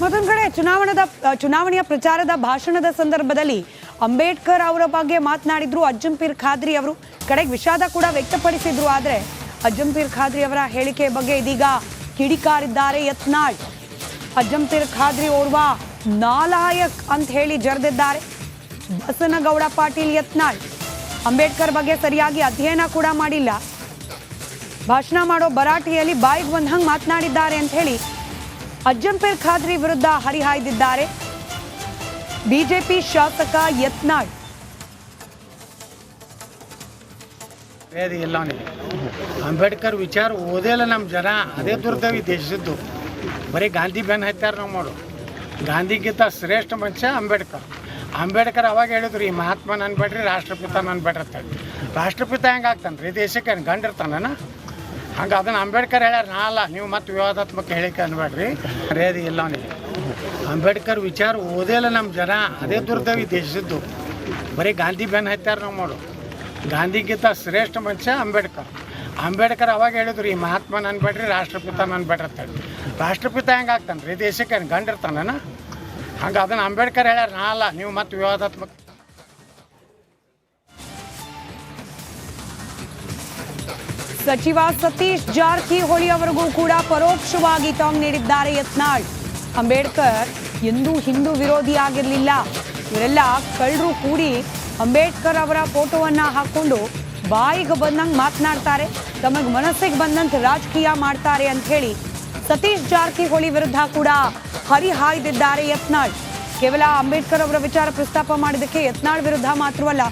ಮತ್ತೊಂದು ಕಡೆ ಚುನಾವಣೆಯ ಪ್ರಚಾರದ ಭಾಷಣದ ಸಂದರ್ಭದಲ್ಲಿ ಅಂಬೇಡ್ಕರ್ ಅವರ ಬಗ್ಗೆ ಮಾತನಾಡಿದ್ರು ಅಜ್ಜಂಪೀರ್ ಖಾದ್ರಿ ಅವರು. ಕಡೆಗೆ ವಿಷಾದ ಕೂಡ ವ್ಯಕ್ತಪಡಿಸಿದ್ರು. ಆದರೆ ಅಜ್ಜಂಪೀರ್ ಖಾದ್ರಿ ಅವರ ಹೇಳಿಕೆ ಬಗ್ಗೆ ಇದೀಗ ಕಿಡಿಕಾರಿದ್ದಾರೆ ಯತ್ನಾಳ್. ಅಜ್ಜಂಪೀರ್ ಖಾದ್ರಿ ಓರ್ವ ನಾಲಾಯಕ್ ಅಂತ ಹೇಳಿ ಜರೆದಿದ್ದಾರೆ ಬಸನಗೌಡ ಪಾಟೀಲ್ ಯತ್ನಾಳ್. ಅಂಬೇಡ್ಕರ್ ಬಗ್ಗೆ ಸರಿಯಾಗಿ ಅಧ್ಯಯನ ಕೂಡ ಮಾಡಿಲ್ಲ, ಭಾಷಣ ಮಾಡೋ ಭರಾಟೆಯಲ್ಲಿ ಬಾಯಿಗೆ ಬಂದಂಗೆ ಮಾತನಾಡಿದ್ದಾರೆ ಅಂತ ಹೇಳಿ ಅಜ್ಜಂಪೀರ್ ಖಾದ್ರಿ ವಿರುದ್ಧ ಹರಿಹಾಯ್ದಿದ್ದಾರೆ ಬಿಜೆಪಿ ಶಾಸಕ ಯತ್ನಾಳ್. ಇಲ್ಲ ಅವನಿಗೆ ಅಂಬೇಡ್ಕರ್ ವಿಚಾರ ಓದಿಲ್ಲ ನಮ್ಮ ಜನ. ಅದೇ ದುರ್ದೈವಿ ದೇಶದ್ದು. ಬರೀ ಗಾಂಧಿ ಬೆನ್ನು ಹತ್ಯಾರ ನಾವು ಮಾಡು. ಗಾಂಧಿಗಿಂತ ಶ್ರೇಷ್ಠ ಮನುಷ್ಯ ಅಂಬೇಡ್ಕರ್ ಅವಾಗ ಹೇಳಿದ್ರು ಈ ಮಹಾತ್ಮನ ಅನ್ಬೇಡ್ರಿ, ರಾಷ್ಟ್ರಪಿತನ ಅನ್ಬೇಡ್ರಿ ಅಂತೇಳಿ. ರಾಷ್ಟ್ರಪಿತ ಹೆಂಗೆ ಆಗ್ತಾನೆ ರೀ ದೇಶಕ್ಕೆ? ಗಂಡಿರ್ತಾನ ಹಂಗೆ ಅದನ್ನು ಅಂಬೇಡ್ಕರ್ ಹೇಳ್ಯಾರ. ನಾಲ್ಲ ನೀವು ಮತ್ತೆ ವಿವಾದಾತ್ಮಕ ಹೇಳಿಕೆ ಅನ್ಬೇಡ್ರಿ. ಮರ್ಯಾದೆ ಇಲ್ಲ ಅವನಿಗೆ. ಅಂಬೇಡ್ಕರ್ ವಿಚಾರ ಓದಿಲ್ಲ ನಮ್ಮ ಜನ. ಅದೇ ದುರ್ದೈವಿ ದೇಶದ್ದು. ಬರೀ ಗಾಂಧಿ ಬೆನ್ನು ಹತ್ಯಾರ ನಾವು ಮಾಡು. ಗಾಂಧಿಗಿಂತ ಶ್ರೇಷ್ಠ ಮನುಷ್ಯ ಅಂಬೇಡ್ಕರ್ ಅವಾಗ ಹೇಳಿದ್ರು ಈ ಮಹಾತ್ಮನ ಅನ್ಬೇಡ್ರಿ, ರಾಷ್ಟ್ರಪಿತನ ಅನ್ಬೇಡ್ರಿ ಅಂತೇಳಿ. ರಾಷ್ಟ್ರಪಿತ ಹೆಂಗೆ ಆಗ್ತಾನೆ ರೀ ದೇಶಕ್ಕೆ? ಗಂಡಿರ್ತಾನ ಹಂಗೆ ಅದನ್ನು ಅಂಬೇಡ್ಕರ್ ಹೇಳ್ಯಾರ. ನಾಲ್ಲ ನೀವು ಮತ್ತೆ ವಿವಾದಾತ್ಮಕ. ಸಚಿವ ಸತೀಶ್ ಜಾರಕಿಹೊಳಿ ಅವರಿಗೂ ಕೂಡ ಪರೋಕ್ಷವಾಗಿ ಟಾಂಗ್ ನೀಡಿದ್ದಾರೆ ಯತ್ನಾಳ್. ಅಂಬೇಡ್ಕರ್ ಎಂದೂ ಹಿಂದೂ ವಿರೋಧಿ ಆಗಿರಲಿಲ್ಲ, ಇವರೆಲ್ಲ ಕಳ್ಳರು ಕೂಡಿ ಅಂಬೇಡ್ಕರ್ ಅವರ ಫೋಟೋವನ್ನ ಹಾಕೊಂಡು ಬಾಯಿಗೆ ಬಂದಂಗೆ ಮಾತನಾಡ್ತಾರೆ, ತಮಗೆ ಮನಸ್ಸಿಗೆ ಬಂದಂತೆ ರಾಜಕೀಯ ಮಾಡ್ತಾರೆ ಅಂತ ಹೇಳಿ ಸತೀಶ್ ಜಾರಕಿಹೊಳಿ ವಿರುದ್ಧ ಕೂಡ ಹರಿಹಾಯ್ದಿದ್ದಾರೆ ಯತ್ನಾಳ್. ಕೇವಲ ಅಂಬೇಡ್ಕರ್ ಅವರ ವಿಚಾರ ಪ್ರಸ್ತಾಪ ಮಾಡಿದ್ದಕ್ಕೆ ಯತ್ನಾಳ್ ವಿರುದ್ಧ ಮಾತ್ರವಲ್ಲ,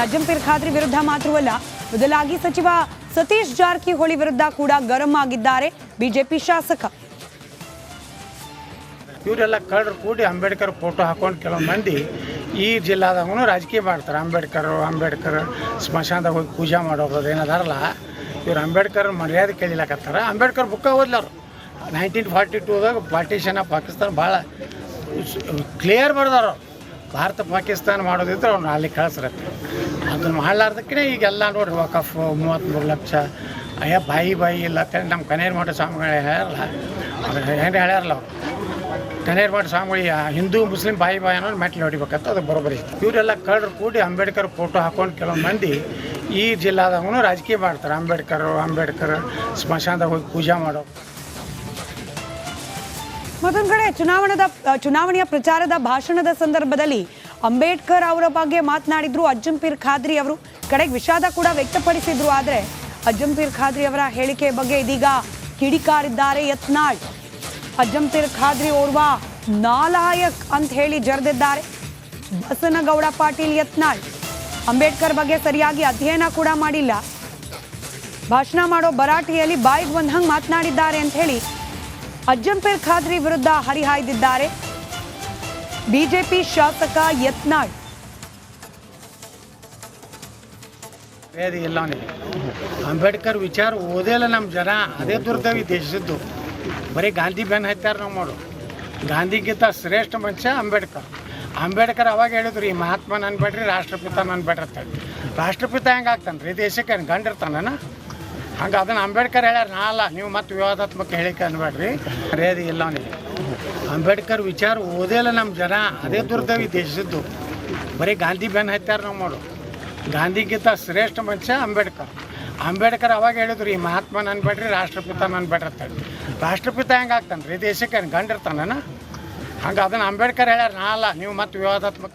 ಅಜ್ಜಂಪೀರ್ ಖಾದ್ರಿ ವಿರುದ್ಧ ಮಾತ್ರವಲ್ಲ, ಬದಲಾಗಿ ಸಚಿವ ಸತೀಶ್ ಜಾರಕಿಹೊಳಿ ವಿರುದ್ಧ ಕೂಡ ಗರಂ ಆಗಿದ್ದಾರೆ ಬಿಜೆಪಿ ಶಾಸಕ. ಇವರೆಲ್ಲ ಕಳ್ಳರು ಕೂಡಿ ಅಂಬೇಡ್ಕರ್ ಫೋಟೋ ಹಾಕೊಂಡು ಕೆಲವು ಮಂದಿ ಈ ಜಿಲ್ಲಾದಾಗೂ ರಾಜಕೀಯ ಮಾಡ್ತಾರೆ. ಅಂಬೇಡ್ಕರ್ ಸ್ಮಶಾನದಾಗ ಹೋಗಿ ಪೂಜೆ ಮಾಡೋದು ಏನದಾರಲ್ಲ, ಇವ್ರು ಅಂಬೇಡ್ಕರ್ ಮರ್ಯಾದೆ ಕೇಳಿಲಕತ್ತಾರ. ಅಂಬೇಡ್ಕರ್ ಬುಕ್ಕ ಓದ್ಲವ್ರು 1942ದಾಗ ಪಾರ್ಟಿಷನ್ ಆಫ್ ಪಾಕಿಸ್ತಾನ ಭಾಳ ಕ್ಲಿಯರ್ ಬರ್ದಾರ. ಭಾರತ ಪಾಕಿಸ್ತಾನ ಮಾಡೋದಿದ್ರೆ ಅವ್ನು ಅಲ್ಲಿ ಕಳಿಸ್ರತ್ತೆ. ಅದನ್ನು ಮಾಡಲಾರ್ದಕ್ಕೆ ಈಗೆಲ್ಲ ನೋಡ್ರಿ ವಕಫ್ 33 ಲಕ್ಷ ಬಾಯಿ ಇಲ್ಲ ಅಂತೇಳಿ ನಮ್ಮ ಕನೇರ್ ಮಠ ಸ್ವಾಮಿಗಳು ಹೇಳ್ಯಾರಲ್ಲ, ಏನು ಹೇಳ್ಯಾರಲ್ಲ ಅವ್ರು. ಕನೇರ್ ಮಠ ಸ್ವಾಮಿಗಳು ಹಿಂದೂ ಮುಸ್ಲಿಂ ಬಾಯಿ ಅನ್ನೋದು ಮೆಟ್ಲು ಹೊಡಿಬೇಕಂತ ಅದು ಬರೋಬ್ಬರಿ. ಇವರೆಲ್ಲ ಕಳ್ಳರು ಕೂಡಿ ಅಂಬೇಡ್ಕರ್ ಫೋಟೋ ಹಾಕೊಂಡು ಕೆಲವು ಮಂದಿ ಈ ಜಿಲ್ಲಾದಾಗೂ ರಾಜಕೀಯ ಮಾಡ್ತಾರೆ. ಅಂಬೇಡ್ಕರ್ ಸ್ಮಶಾನದಾಗ ಹೋಗಿ ಪೂಜೆ ಮಾಡೋದು. ಮತ್ತೊಂದು ಕಡೆ ಚುನಾವಣೆಯ ಪ್ರಚಾರದ ಭಾಷಣದ ಸಂದರ್ಭದಲ್ಲಿ ಅಂಬೇಡ್ಕರ್ ಅವರ ಬಗ್ಗೆ ಮಾತನಾಡಿದ್ರು ಅಜ್ಜಂಪೀರ್ ಖಾದ್ರಿ ಅವರು. ಕಡೆಗೆ ವಿಷಾದ ಕೂಡ ವ್ಯಕ್ತಪಡಿಸಿದ್ರು. ಆದರೆ ಅಜ್ಜಂಪೀರ್ ಖಾದ್ರಿ ಅವರ ಹೇಳಿಕೆ ಬಗ್ಗೆ ಇದೀಗ ಕಿಡಿಕಾರಿದ್ದಾರೆ ಯತ್ನಾಳ್. ಅಜ್ಜಂಪೀರ್ ಖಾದ್ರಿ ಓರ್ವ ನಾಲಾಯಕ್ ಅಂತ ಹೇಳಿ ಜರೆದಿದ್ದಾರೆ ಬಸನಗೌಡ ಪಾಟೀಲ್ ಯತ್ನಾಳ್. ಅಂಬೇಡ್ಕರ್ ಬಗ್ಗೆ ಸರಿಯಾಗಿ ಅಧ್ಯಯನ ಕೂಡ ಮಾಡಿಲ್ಲ, ಭಾಷಣ ಮಾಡೋ ಭರಾಟೆಯಲ್ಲಿ ಬಾಯಿಗೆ ಬಂದಂಗೆ ಮಾತನಾಡಿದ್ದಾರೆ ಅಂತ ಹೇಳಿ ಅಜ್ಜಂಪೀರ್ ಖಾದ್ರಿ ವಿರುದ್ಧ ಹರಿಹಾಯ್ದಿದ್ದಾರೆ ಬಿಜೆಪಿ ಶಾಸಕ ಯತ್ನಾಳ್. ಇಲ್ಲ ಅವನಿಗೆ ಅಂಬೇಡ್ಕರ್ ವಿಚಾರ ಓದಿಲ್ಲ ನಮ್ಮ ಜನ. ಅದೇ ದುರ್ದೈವಿ ದೇಶದ್ದು. ಬರೀ ಗಾಂಧಿ ಬೆನ್ನು ಹತ್ಯಾರ ನಾವು ಮಾಡು. ಗಾಂಧಿಗಿಂತ ಶ್ರೇಷ್ಠ ಮನುಷ್ಯ ಅಂಬೇಡ್ಕರ್ ಅವಾಗ ಹೇಳಿದ್ರು ಈ ಮಹಾತ್ಮನ ಅನ್ಬೇಡ್ರಿ, ರಾಷ್ಟ್ರಪಿತನ ಅನ್ಬೇಡ್ರಿ ಅಂತೇಳಿ. ರಾಷ್ಟ್ರಪಿತ ಹೆಂಗೆ ಆಗ್ತಾನೆ ರೀ ದೇಶಕ್ಕೆ? ಗಂಡಿರ್ತಾನ ಹಂಗೆ ಅದನ್ನು ಅಂಬೇಡ್ಕರ್ ಹೇಳ್ಯಾರ. ನಾಲ್ಲ ನೀವು ಮತ್ತೆ ವಿವಾದಾತ್ಮಕ ಹೇಳಿಕೆ ಅನ್ಬೇಡ್ರಿ. ಮರ್ಯಾದೆ ಇಲ್ಲ ಅವನಿಗೆ. ಅಂಬೇಡ್ಕರ್ ವಿಚಾರ ಓದಿಲ್ಲ ನಮ್ಮ ಜನ. ಅದೇ ದುರ್ದೈವಿ ದೇಶದ್ದು. ಬರೀ ಗಾಂಧಿ ಬೆನ್ನು ಹತ್ಯಾರ ನಾವು ಮಾಡು. ಗಾಂಧಿಗಿಂತ ಶ್ರೇಷ್ಠ ಮನುಷ್ಯ ಅಂಬೇಡ್ಕರ್ ಅವಾಗ ಹೇಳಿದ್ರು ಈ ಮಹಾತ್ಮನ ಅನ್ಬೇಡ್ರಿ, ರಾಷ್ಟ್ರಪಿತನ ಅನ್ಬೇಡ್ರಿ ಅಂತೇಳಿ. ರಾಷ್ಟ್ರಪಿತ ಹೆಂಗೆ ಆಗ್ತಾನೆ ರೀ ದೇಶಕ್ಕೆ? ಗಂಡಿರ್ತಾನ ಹಂಗೆ ಅದನ್ನು ಅಂಬೇಡ್ಕರ್ ಹೇಳ್ಯಾರ. ನಾಲ್ಲ ನೀವು ಮತ್ತೆ ವಿವಾದಾತ್ಮಕ.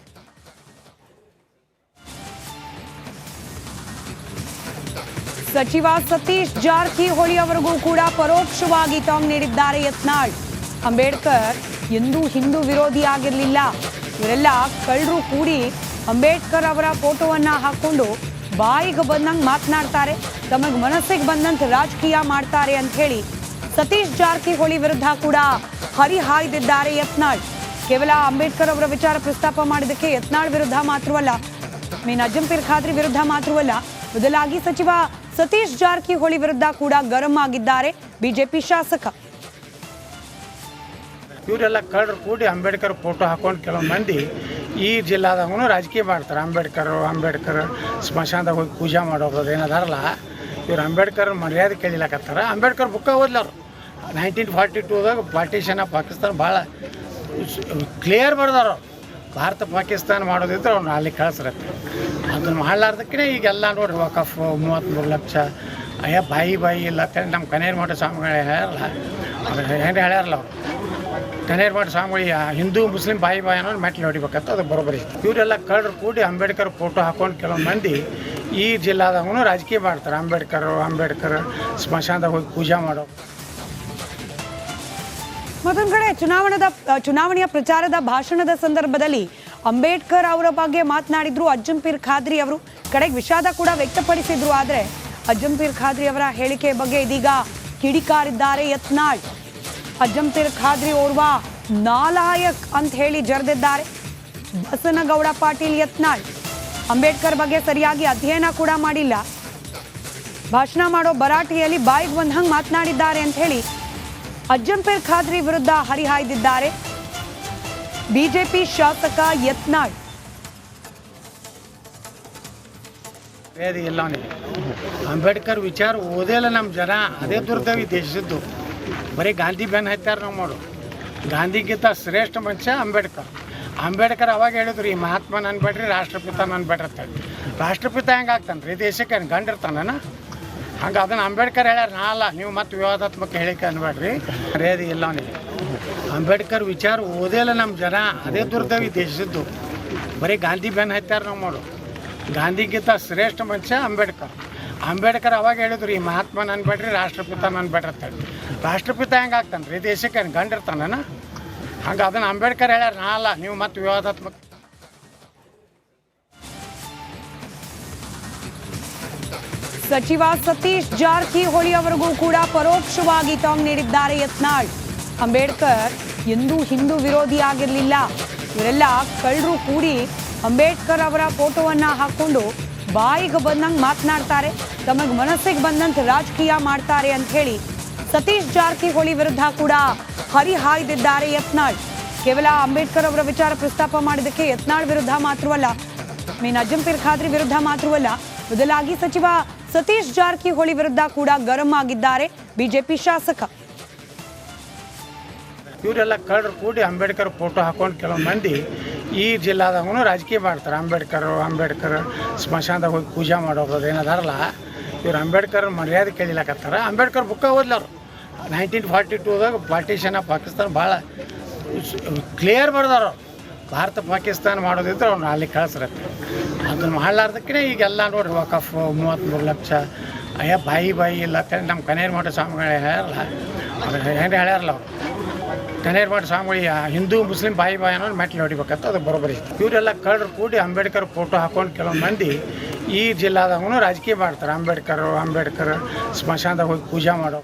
ಸಚಿವ ಸತೀಶ್ ಜಾರಕಿಹೊಳಿ ಅವರಿಗೂ ಕೂಡ ಪರೋಕ್ಷವಾಗಿ ಟಾಂಗ್ ನೀಡಿದ್ದಾರೆ ಯತ್ನಾಳ್. ಅಂಬೇಡ್ಕರ್ ಎಂದೂ ಹಿಂದೂ ವಿರೋಧಿ ಆಗಿರಲಿಲ್ಲ, ಇವರೆಲ್ಲ ಕಳ್ಳರು ಕೂಡಿ ಅಂಬೇಡ್ಕರ್ ಅವರ ಫೋಟೋವನ್ನ ಹಾಕೊಂಡು ಬಾಯಿಗೆ ಬಂದಂಗೆ ಮಾತನಾಡ್ತಾರೆ, ತಮಗೆ ಮನಸ್ಸಿಗೆ ಬಂದಂತೆ ರಾಜಕೀಯ ಮಾಡ್ತಾರೆ ಅಂತ ಹೇಳಿ ಸತೀಶ್ ಜಾರಕಿಹೊಳಿ ವಿರುದ್ಧ ಕೂಡ ಹರಿಹಾಯ್ದಿದ್ದಾರೆ ಯತ್ನಾಳ್. ಕೇವಲ ಅಂಬೇಡ್ಕರ್ ಅವರ ವಿಚಾರ ಪ್ರಸ್ತಾಪ ಮಾಡಿದ್ದಕ್ಕೆ ಯತ್ನಾಳ್ ವಿರುದ್ಧ ಮಾತ್ರವಲ್ಲ, ಅಜ್ಜಂಪೀರ್ ಖಾದ್ರಿ ವಿರುದ್ಧ ಮಾತ್ರವಲ್ಲ, ಬದಲಾಗಿ ಸಚಿವ ಸತೀಶ್ ಜಾರಕಿಹೊಳಿ ವಿರುದ್ಧ ಕೂಡ ಗರಂ ಆಗಿದ್ದಾರೆ ಬಿಜೆಪಿ ಶಾಸಕ. ಇವರೆಲ್ಲ ಕಳ್ಳರು ಕೂಡಿ ಅಂಬೇಡ್ಕರ್ ಫೋಟೋ ಹಾಕೊಂಡು ಕೆಲವು ಮಂದಿ ಈ ಜಿಲ್ಲಾದಾಗೂ ರಾಜಕೀಯ ಮಾಡ್ತಾರೆ. ಅಂಬೇಡ್ಕರ್ ಸ್ಮಶಾನದಾಗ ಹೋಗಿ ಪೂಜೆ ಮಾಡೋದು ಏನದಾರಲ್ಲ, ಇವ್ರು ಅಂಬೇಡ್ಕರ್ ಮರ್ಯಾದೆ ಕೇಳಿಲಕತ್ತಾರ. ಅಂಬೇಡ್ಕರ್ ಬುಕ್ಕ ಓದ್ಲವ್ರು 1942ದಾಗ ಪಾರ್ಟಿಷನ್ ಆಫ್ ಪಾಕಿಸ್ತಾನ ಭಾಳ ಕ್ಲಿಯರ್ ಬರ್ದಾರ. ಭಾರತ ಪಾಕಿಸ್ತಾನ ಮಾಡೋದಿದ್ರೆ ಅವ್ನು ಅಲ್ಲಿ ಕಳಿಸ್ರತ್ತೆ. ಅದನ್ನು ಮಾಡಲಾರ್ದಕ್ಕೆ ಈಗೆಲ್ಲ ನೋಡ್ರಿ ವಕಫ್ 33 ಲಕ್ಷ ಬಾಯಿ ಇಲ್ಲ ನಮ್ಮ ಕನೇರಿ ಮಠ ಸ್ವಾಮಿಗಳು ಹೇಳ್ಯಾರಲ್ಲ, ಅವ್ರು ಹೆಂಗೆ ಹೇಳ್ಯಾರಲ್ಲ ಅವರು ಕನೇರಿ ಮಠ ಸ್ವಾಮಿಗಳು ಹಿಂದೂ ಮುಸ್ಲಿಂ ಬಾಯಿ ಅನ್ನೋದು ಮೆಟ್ಲು ಹೊಡಿಬೇಕಂತ ಅದು ಬರೋಬ್ಬರಿ ಇತ್ತು. ಇವರೆಲ್ಲ ಕಳ್ಳರು ಕೂಡಿ ಅಂಬೇಡ್ಕರ್ ಫೋಟೋ ಹಾಕೊಂಡು ಕೆಲವೊಂದು ಮಂದಿ ಈ ಜಿಲ್ಲಾದಾಗೂ ರಾಜಕೀಯ ಮಾಡ್ತಾರೆ. ಅಂಬೇಡ್ಕರ್ ಸ್ಮಶಾನದಾಗ ಹೋಗಿ ಪೂಜೆ ಮಾಡೋ. ಮತ್ತೊಂದು ಕಡೆ ಚುನಾವಣೆಯ ಪ್ರಚಾರದ ಭಾಷಣದ ಸಂದರ್ಭದಲ್ಲಿ ಅಂಬೇಡ್ಕರ್ ಅವರ ಬಗ್ಗೆ ಮಾತನಾಡಿದ್ರು ಅಜ್ಜಂಪೀರ್ ಖಾದ್ರಿ ಅವರು. ಕಡೆಗೆ ವಿಷಾದ ಕೂಡ ವ್ಯಕ್ತಪಡಿಸಿದ್ರು. ಆದರೆ ಅಜ್ಜಂಪೀರ್ ಖಾದ್ರಿ ಅವರ ಹೇಳಿಕೆ ಬಗ್ಗೆ ಇದೀಗ ಕಿಡಿಕಾರಿದ್ದಾರೆ ಯತ್ನಾಳ್. ಅಜ್ಜಂಪೀರ್ ಖಾದ್ರಿ ಓರ್ವ ನಾಲಾಯಕ್ ಅಂತ ಹೇಳಿ ಜರೆದಿದ್ದಾರೆ ಬಸನಗೌಡ ಪಾಟೀಲ್ ಯತ್ನಾಳ್. ಅಂಬೇಡ್ಕರ್ ಬಗ್ಗೆ ಸರಿಯಾಗಿ ಅಧ್ಯಯನ ಕೂಡ ಮಾಡಿಲ್ಲ, ಭಾಷಣ ಮಾಡೋ ಭರಾಟೆಯಲ್ಲಿ ಬಾಯಿಗೆ ಬಂದಂಗೆ ಮಾತನಾಡಿದ್ದಾರೆ ಅಂತ ಹೇಳಿ ಅಜ್ಜಂಪೀರ್ ಖಾದ್ರಿ ವಿರುದ್ಧ ಹರಿಹಾಯ್ದಿದ್ದಾರೆ ಬಿಜೆಪಿ ಶಾಸಕ ಯತ್ನಾಳ್. ಇಲ್ಲ ಅವನಿಗೆ ಅಂಬೇಡ್ಕರ್ ವಿಚಾರ ಓದಿಲ್ಲ ನಮ್ಮ ಜನ. ಅದೇ ದುರ್ದೈವಿ ದೇಶದ್ದು. ಬರೀ ಗಾಂಧಿ ಬೆನ್ನು ಹತ್ಯಾರ ನಾವು ಮಾಡು. ಗಾಂಧಿಗಿಂತ ಶ್ರೇಷ್ಠ ಮನುಷ್ಯ ಅಂಬೇಡ್ಕರ್ ಅವಾಗ ಹೇಳಿದ್ರು ಈ ಮಹಾತ್ಮನ ಅನ್ಬೇಡ್ರಿ, ರಾಷ್ಟ್ರಪಿತನ ಅನ್ಬೇಡ್ರಿ ಅಂತೇಳಿ. ರಾಷ್ಟ್ರಪಿತ ಹೆಂಗೆ ಆಗ್ತಾನೆ ರೀ? ದೇಶಕ್ಕೆ ಗಂಡಿರ್ತಾನ ಹಂಗೆ ಅದನ್ನು ಅಂಬೇಡ್ಕರ್ ಹೇಳ್ಯಾರ. ನಾಲ್ಲ ನೀವು ಮತ್ತೆ ವಿವಾದಾತ್ಮಕ ಹೇಳಿಕೆ ಅನ್ಬೇಡ್ರಿ. ಮರ್ಯಾದೆ ಇಲ್ಲ ಅವನಿಗೆ. ಅಂಬೇಡ್ಕರ್ ವಿಚಾರ ಓದಿಲ್ಲ ನಮ್ಮ ಜನ. ಅದೇ ದುರ್ದೈವಿ ದೇಶದ್ದು. ಬರೀ ಗಾಂಧಿ ಬೆನ್ನು ಹತ್ಯಾರ ನಾವು ಮಾಡು. ಗಾಂಧಿಗಿಂತ ಶ್ರೇಷ್ಠ ಮನುಷ್ಯ ಅಂಬೇಡ್ಕರ್ ಅವಾಗ ಹೇಳಿದ್ರು ಈ ಮಹಾತ್ಮನ ಅನ್ಬೇಡ್ರಿ, ರಾಷ್ಟ್ರಪಿತನ ಅನ್ಬೇಡ್ರಿ ಅಂತೇಳಿ. ರಾಷ್ಟ್ರಪಿತ ಹೆಂಗೆ ಆಗ್ತಾನೆ ರೀ? ದೇಶಕ್ಕೆ ಗಂಡಿರ್ತಾನ ಹಂಗೆ ಅದನ್ನು ಅಂಬೇಡ್ಕರ್ ಹೇಳ್ಯಾರ. ನಾಲ್ಲ ನೀವು ಮತ್ತೆ ವಿವಾದಾತ್ಮಕ. ಸಚಿವ ಸತೀಶ್ ಜಾರಕಿಹೊಳಿ ಅವರಿಗೂ ಕೂಡ ಪರೋಕ್ಷವಾಗಿ ಟಾಂಗ್ ನೀಡಿದ್ದಾರೆ ಯತ್ನಾಳ್. ಅಂಬೇಡ್ಕರ್ ಎಂದೂ ಹಿಂದೂ ವಿರೋಧಿ ಆಗಿರಲಿಲ್ಲ, ಇವರೆಲ್ಲ ಕಳ್ಳರು ಕೂಡಿ ಅಂಬೇಡ್ಕರ್ ಅವರ ಫೋಟೋವನ್ನ ಹಾಕೊಂಡು ಬಾಯಿಗೆ ಬಂದಂಗೆ ಮಾತನಾಡ್ತಾರೆ, ತಮಗೆ ಮನಸ್ಸಿಗೆ ಬಂದಂತೆ ರಾಜಕೀಯ ಮಾಡ್ತಾರೆ ಅಂತ ಹೇಳಿ ಸತೀಶ್ ಜಾರಕಿಹೊಳಿ ವಿರುದ್ಧ ಕೂಡ ಹರಿಹಾಯ್ದಿದ್ದಾರೆ ಯತ್ನಾಳ್. ಕೇವಲ ಅಂಬೇಡ್ಕರ್ ಅವರ ವಿಚಾರ ಪ್ರಸ್ತಾಪ ಮಾಡಿದ್ದಕ್ಕೆ ಯತ್ನಾಳ್ ವಿರುದ್ಧ ಮಾತ್ರವಲ್ಲ, ಅಜ್ಜಂಪೀರ್ ಖಾದ್ರಿ ವಿರುದ್ಧ ಮಾತ್ರವಲ್ಲ, ಬದಲಾಗಿ ಸಚಿವ ಸತೀಶ್ ಜಾರಕಿಹೊಳಿ ವಿರುದ್ಧ ಕೂಡ ಗರಂ ಆಗಿದ್ದಾರೆ ಬಿಜೆಪಿ ಶಾಸಕ. ಇವರೆಲ್ಲ ಕಳ್ಳರು ಕೂಡಿ ಅಂಬೇಡ್ಕರ್ ಫೋಟೋ ಹಾಕೊಂಡು ಕೆಲವೊಂದು ಮಂದಿ ಈ ಜಿಲ್ಲಾದಾಗೂ ರಾಜಕೀಯ ಮಾಡ್ತಾರೆ. ಅಂಬೇಡ್ಕರ್ ಸ್ಮಶಾನದಾಗ ಹೋಗಿ ಪೂಜೆ ಮಾಡೋದು ಏನದಾರಲ್ಲ, ಇವ್ರು ಅಂಬೇಡ್ಕರ್ ಮರ್ಯಾದೆ ಕೇಳಿಲಕತ್ತಾರ. ಅಂಬೇಡ್ಕರ್ ಬುಕ್ಕ ಓದ್ಲವ್ರು. 1942ದಾಗ ಪಾರ್ಟಿಷನ್ ಆಫ್ ಪಾಕಿಸ್ತಾನ ಭಾಳ ಕ್ಲಿಯರ್ ಬರ್ದಾರ. ಭಾರತ ಪಾಕಿಸ್ತಾನ ಮಾಡೋದಿದ್ರೆ ಅವ್ನು ಅಲ್ಲಿ ಕಳಿಸ್ರತ್ತೆ. ಅದನ್ನು ಮಾಡಲಾರ್ದಕ್ಕೆ ಈಗೆಲ್ಲ ನೋಡ್ರಿ ವಕಫ್ 33 ಲಕ್ಷ ಬಾಯಿ ಇಲ್ಲ ನಮ್ಮ ಕನೇರಿ ಮಠ ಸ್ವಾಮಿಗಳು ಹೇಳ್ಯಾರಲ್ಲ, ಅವ್ರು ಹೆಂಗೆ ಹೇಳ್ಯಾರಲ್ಲ ಅವರು ಕನೇರಿ ಮಠ ಸ್ವಾಮಿಗಳು ಹಿಂದೂ ಮುಸ್ಲಿಂ ಬಾಯಿ ಅನ್ನೋದು ಮೆಟ್ಲು ಹೊಡಿಬೇಕಂತ ಅದು ಬರೋಬ್ಬರಿ ಇತ್ತು. ಇವರೆಲ್ಲ ಕಳ್ಳರು ಕೂಡಿ ಅಂಬೇಡ್ಕರ್ ಫೋಟೋ ಹಾಕೊಂಡು ಕೆಲವೊಂದು ಮಂದಿ ಈ ಜಿಲ್ಲಾದಾಗೂ ರಾಜಕೀಯ ಮಾಡ್ತಾರೆ. ಅಂಬೇಡ್ಕರ್ ಸ್ಮಶಾನದಾಗ ಹೋಗಿ ಪೂಜೆ ಮಾಡೋ.